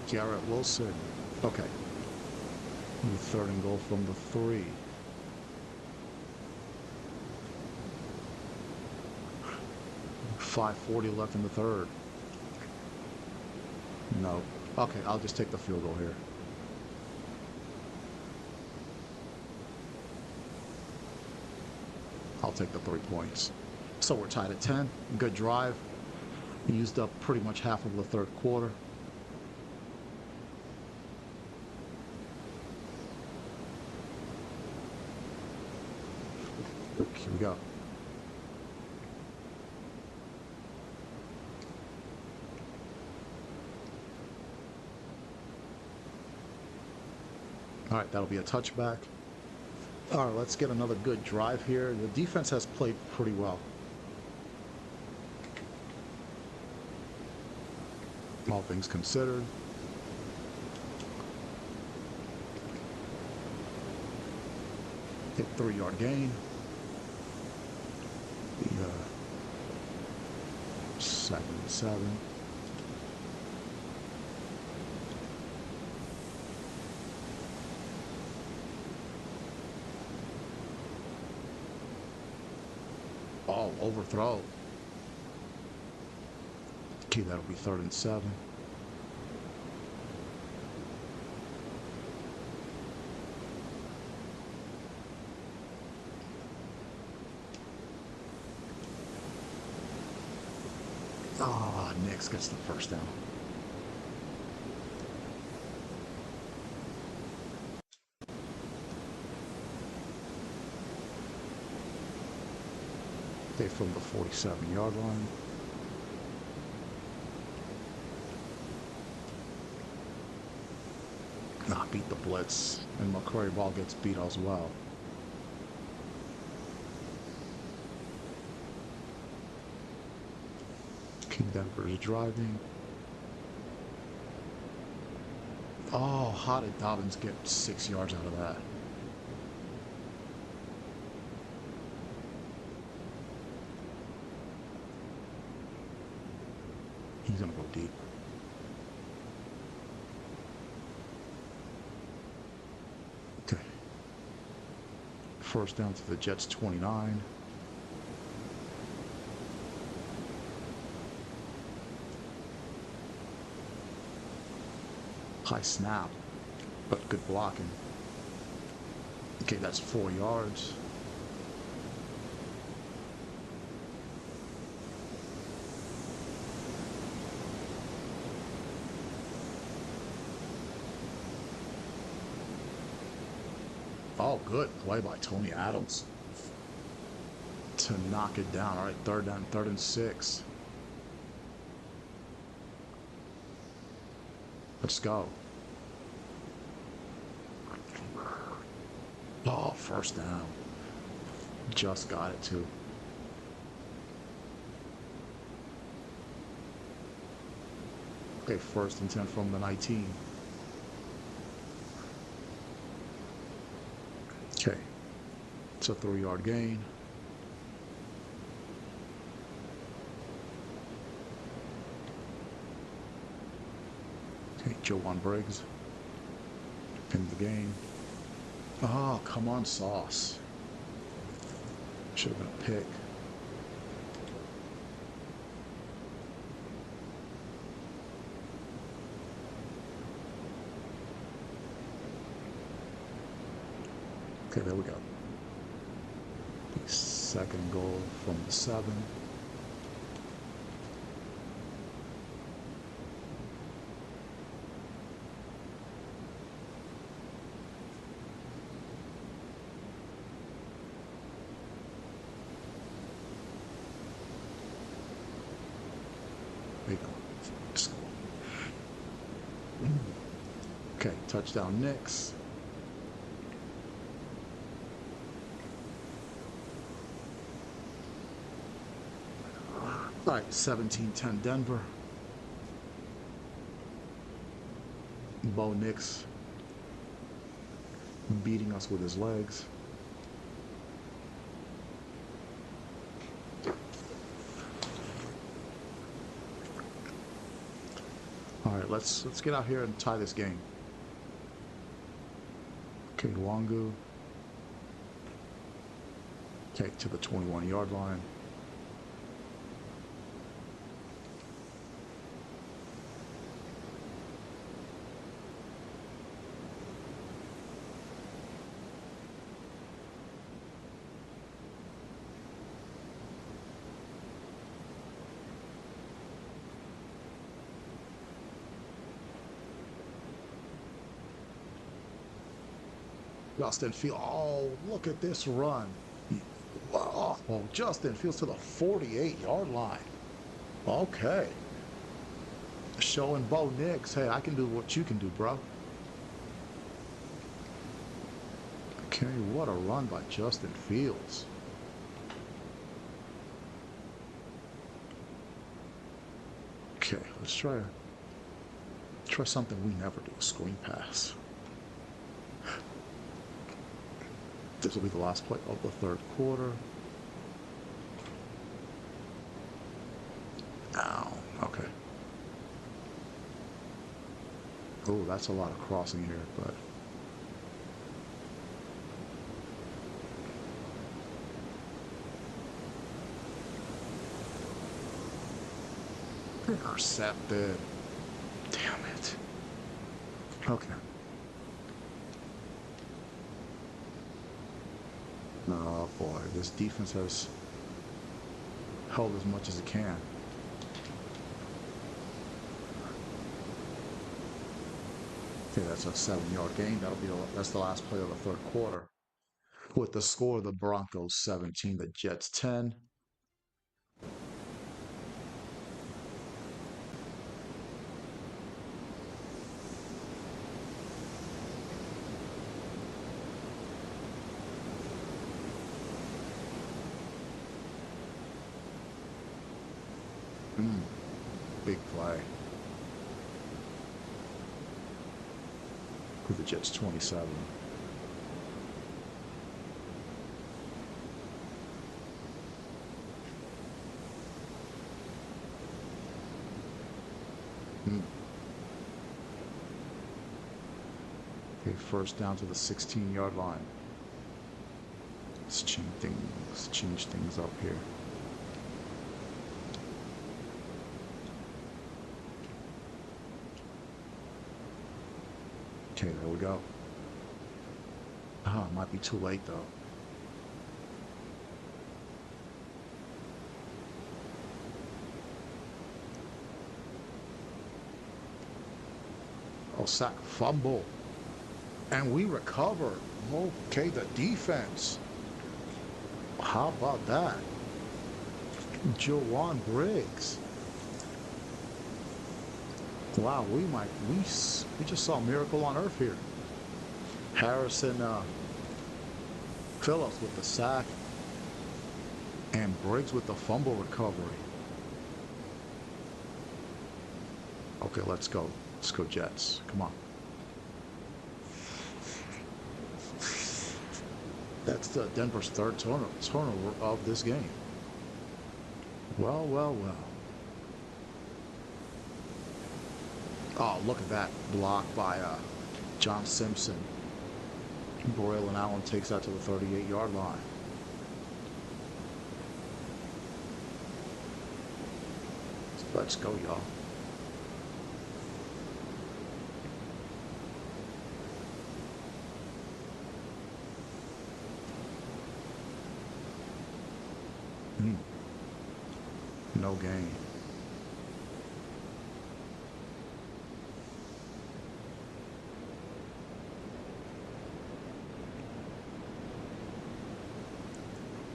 Garrett Wilson. Okay. 3rd and goal from the 3. .540 left in the 3rd. No. Okay, I'll just take the field goal here. I'll take the 3 points. So we're tied at 10. Good drive. Used up pretty much half of the third quarter. Here we go. All right, that'll be a touchback. All right, let's get another good drive here. The defense has played pretty well. All things considered. Hit 3-yard gain. The 2nd and 7. Oh, overthrow. Okay, that'll be 3rd and 7. Oh, Nix gets the first down. They from the 47-yard line. Beat the blitz, and McCurry ball gets beat as well. King Denver is driving. Oh, how did Dobbins get 6 yards out of that? He's gonna go deep. Okay. First down to the Jets 29. High snap, but good blocking. Okay, that's 4 yards. Oh, good play by Tony Adams to knock it down. All right, third and 6. Let's go. Oh, first down. Just got it too. Okay, 1st and 10 from the 19. Okay, it's a 3-yard gain. Okay, Jovan Briggs in the game. Oh, come on, Sauce. Should have been a pick. Okay, there we go. 2nd goal from the 7. There you go. Okay, touchdown Knicks. All right, 17-10 Denver. Bo Nix beating us with his legs. All right, let's get out here and tie this game. Okay, Wangu. Okay, to the 21-yard line. Justin Fields. Oh, look at this run. Wow. Oh, Justin Fields to the 48-yard line. Okay. Showing Bo Nix, hey, I can do what you can do, bro. Okay, what a run by Justin Fields. Okay, let's try something we never do, a screen pass. This will be the last play of the third quarter. Ow, okay. Oh, that's a lot of crossing here, but intercepted. Damn it. Okay. Oh boy, this defense has held as much as it can. Okay, that's a 7-yard gain. That's the last play of the third quarter. With the score, the Broncos 17, the Jets 10. Big play. For the Jets 27. Okay, first down to the 16-yard line. Let's change things up here. Okay, there we go. It might be too late though. Oh, sack, fumble. And we recovered. Okay, the defense. How about that? Jawan Briggs. Wow, we just saw a miracle on earth here. Harrison Phillips with the sack and Briggs with the fumble recovery. Okay, let's go. Let's go Jets. Come on. That's the Denver's third turnover of this game. Well, well, well. Oh, look at that block by John Simpson. Braylon Allen takes that to the 38-yard line. Let's go, y'all. No gain.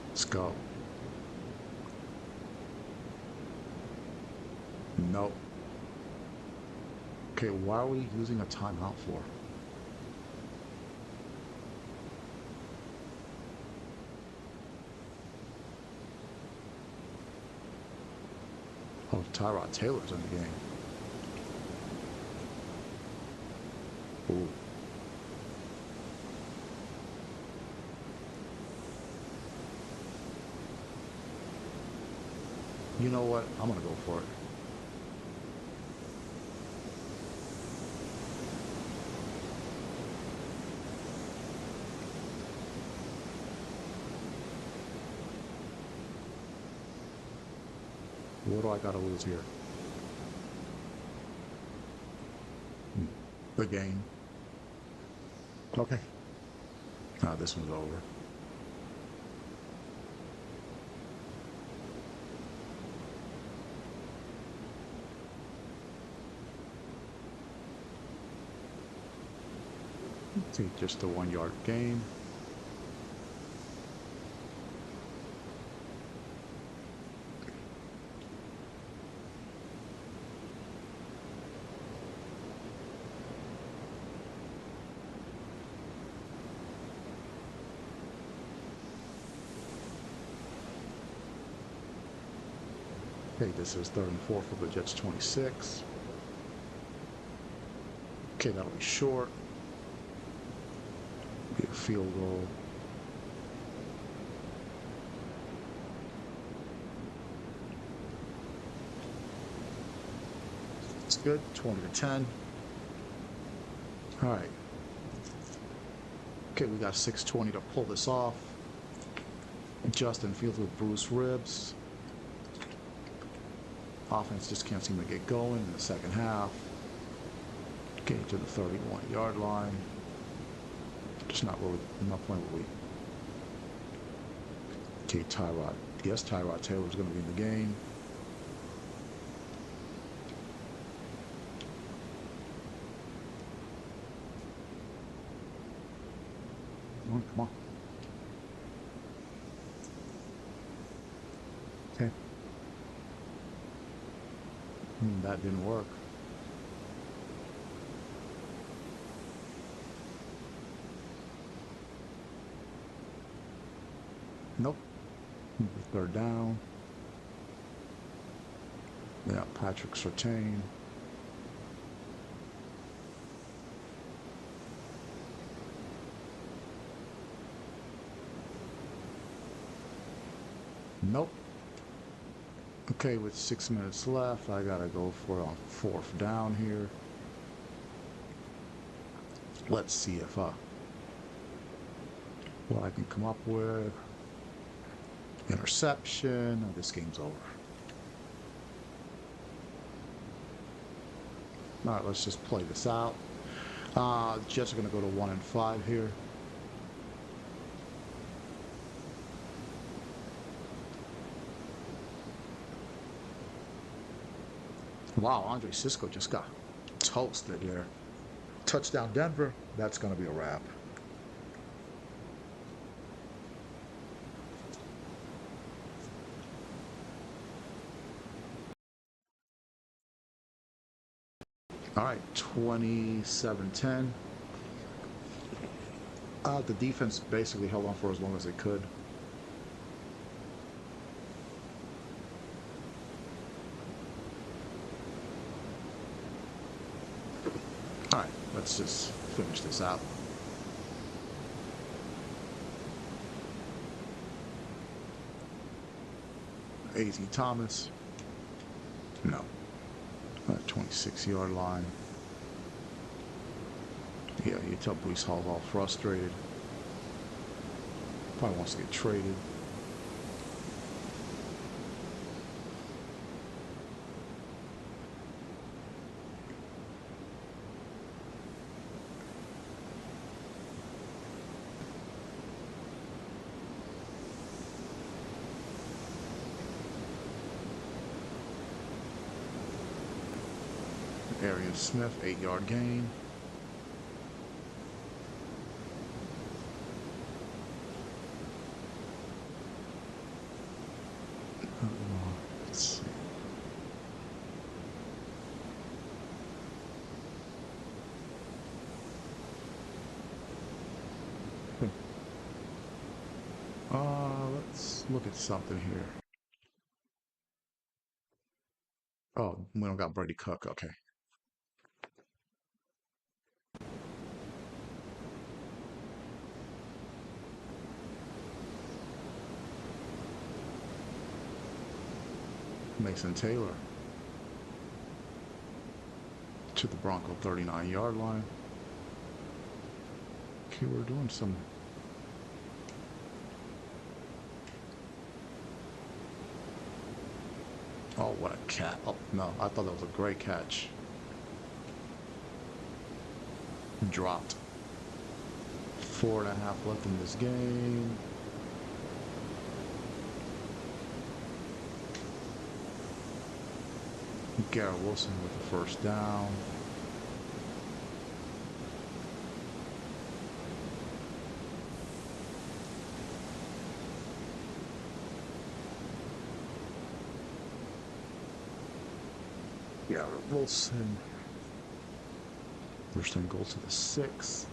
Let's go. Nope. Okay, why are we using a timeout for? Oh, Tyrod Taylor's in the game. Ooh. You know what? I'm going to go for it. What do I got to lose here? The game. Okay. This one's over. See, just a 1 yard gain. Okay, this is 3rd and 4 for the Jets 26. Okay, that'll be short. Be a field goal. It's good. 20-10. All right. Okay, we got 6:20 to pull this off. Justin Fields with bruised ribs. Offense just can't seem to get going in the second half. Getting to the 31-yard line. Just not playing what we. Okay, Tyrod. Yes, Tyrod Taylor's going to be in the game. Come on. Okay. That didn't work. Nope. 3rd down. Yeah, Patrick Surtain. Nope. Okay, with 6 minutes left, I gotta go for it on 4th down here. Let's see if what I can come up with. Interception. Oh, this game's over. All right, let's just play this out. Jets are gonna go to 1 and 5 here. Wow, Andre Cisco just got toasted there. Touchdown Denver. That's going to be a wrap. All right, 27-10. The defense basically held on for as long as they could. All right, let's just finish this out. AZ Thomas. No. 26-yard line. Yeah, you tell Breece Hall's all frustrated. Probably wants to get traded. Arian Smith, 8-yard gain. Let's see. Let's look at something here. Oh, we don't got Brady Cook. Okay. Mason Taylor to the Bronco 39-yard line. Okay, we're doing some. Oh, what a cat. Oh, no, I thought that was a great catch. Dropped. 4.5 left in this game. Garrett Wilson with the first down. Yeah, Wilson. First and goal to the 6.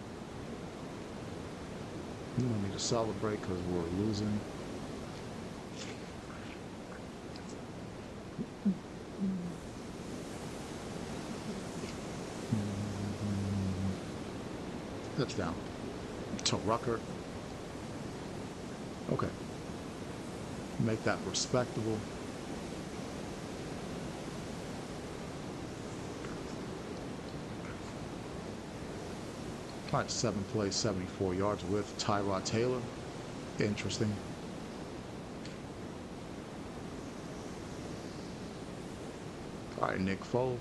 We don't need to celebrate because we're losing. That's down. To Rucker. Okay. Make that respectable. All right, 7 plays, 74 yards with Tyrod Taylor. Interesting. All right, Nick Folk.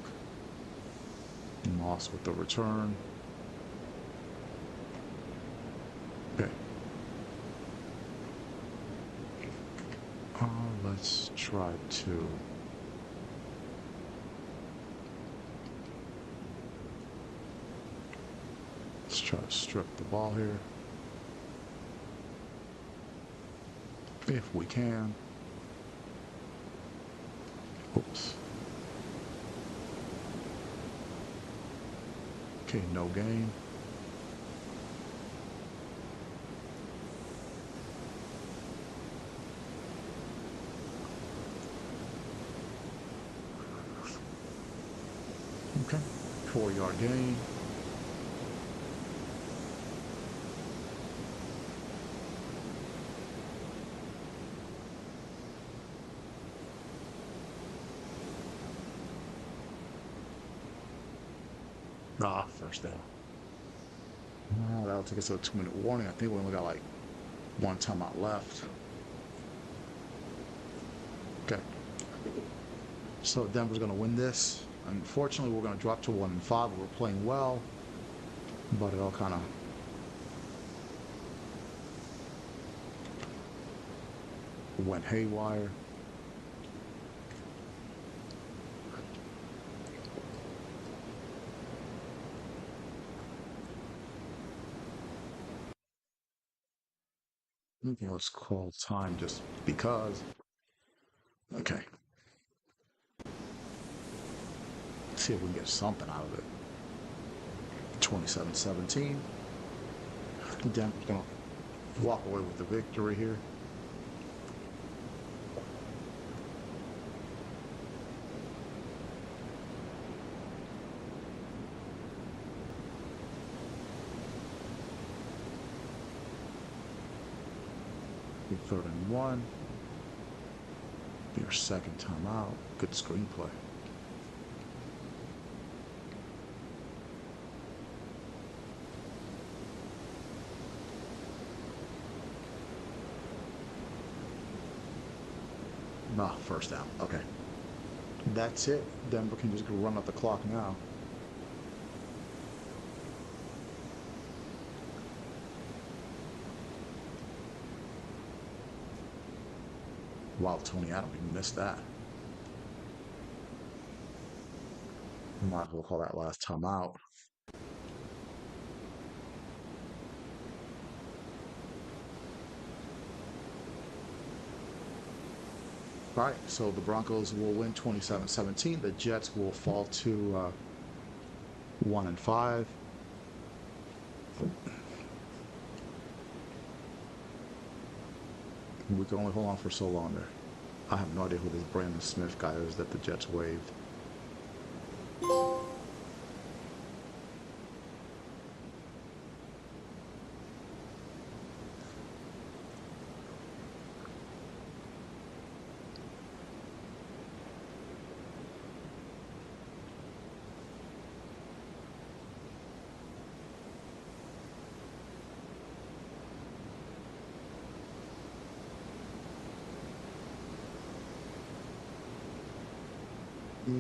Moss with the return. Okay. Let's try to. Let's try to strip the ball here. If we can. Oops. Okay, no gain. Okay, 4-yard gain. First down. That'll take us to a 2-minute warning. I think we only got like one timeout left. Okay. So Denver's going to win this. Unfortunately, we're going to drop to 1-5. We're playing well, but it all kind of went haywire. Let's call time just because. Okay. Let's see if we can get something out of it. 27-17. Denver's going to walk away with the victory here. Be 3rd and 1. Be our second time out. Good screenplay. First down. Okay. That's it. Denver can just run up the clock now. Wow, Tony Adams, you missed that. Might as well call that last time out. All right, so the Broncos will win 27-17. The Jets will fall to 1-5. We can only hold on for so long there. I have no idea who this Brandon Smith guy is that the Jets waived.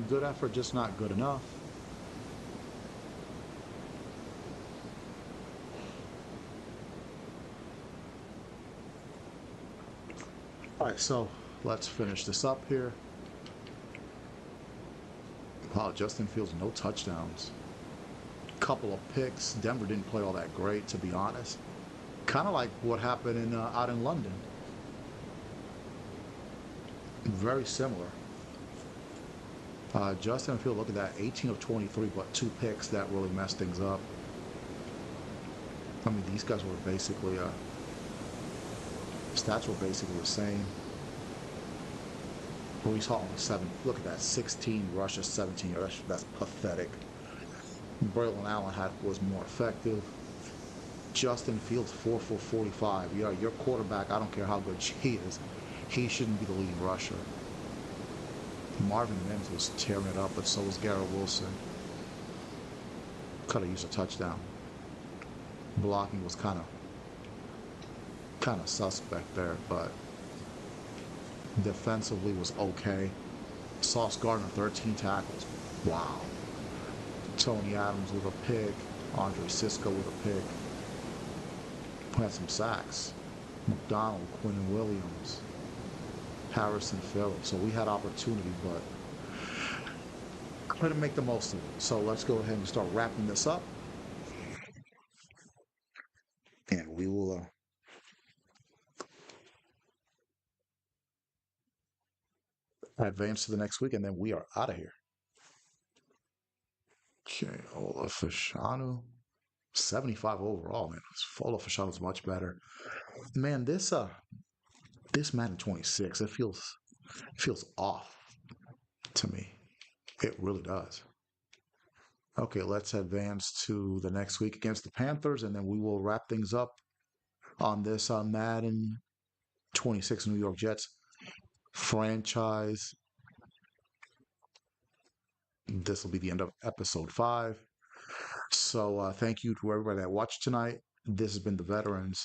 Good effort, just not good enough. All right, so let's finish this up here. Wow, Justin Fields, no touchdowns. Couple of picks. Denver didn't play all that great, to be honest. Kind of like what happened in out in London. Very similar. Justin Field, look at that, 18 of 23, but two picks that really messed things up. I mean, these guys were basically, stats were basically the same. Brees Hall, 7. Look at that, 16 rushes, 17. That's pathetic. Braylon Allen was more effective. Justin Fields, 4 for 45. Yeah, your quarterback, I don't care how good he is, he shouldn't be the leading rusher. Marvin Mims was tearing it up, but so was Garrett Wilson. Could have used a touchdown. Blocking was kind of suspect there, but defensively was okay. Sauce Gardner, 13 tackles. Wow. Tony Adams with a pick. Andre Cisco with a pick. Had some sacks. McDonald, Quentin Williams, Harrison Phillips. So we had opportunity, but couldn't make the most of it. So let's go ahead and start wrapping this up. And we will advance to the next week, and then we are out of here. Okay, Ola Fashanu. 75 overall, man. Ola Fashanu much better. Man, this Madden 26, it feels off to me. It really does. Okay, let's advance to the next week against the Panthers, and then we will wrap things up on this Madden 26 New York Jets franchise. This will be the end of episode 5. So thank you to everybody that watched tonight. This has been the Veterans.